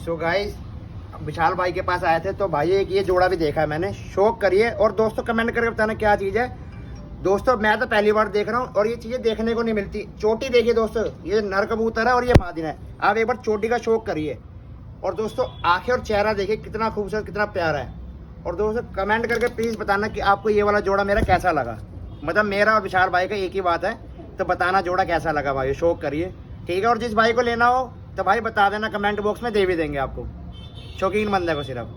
So guys विशाल भाई के पास आए थे तो भाई एक ये जोड़ा भी देखा है मैंने, शौक करिए और दोस्तों कमेंट करके बताना क्या चीज़ है। दोस्तों मैं तो पहली बार देख रहा हूँ और ये चीज़ें देखने को नहीं मिलती। चोटी देखिए दोस्तों, ये नर कबूतर है और ये मादिन है। आप एक बार चोटी का शौक करिए और दोस्तों आंखें और चेहरा देखिए कितना खूबसूरत, कितना प्यारा है। और दोस्तों कमेंट करके प्लीज़ बताना कि आपको ये वाला जोड़ा मेरा कैसा लगा। मतलब मेरा और विशाल भाई का एक ही बात है, तो बताना जोड़ा कैसा लगा भाई, शौक करिए ठीक है। और जिस भाई को लेना हो तो भाई बता देना कमेंट बॉक्स में, दे भी देंगे आपको। शौकीन बंदे को सिर्फ।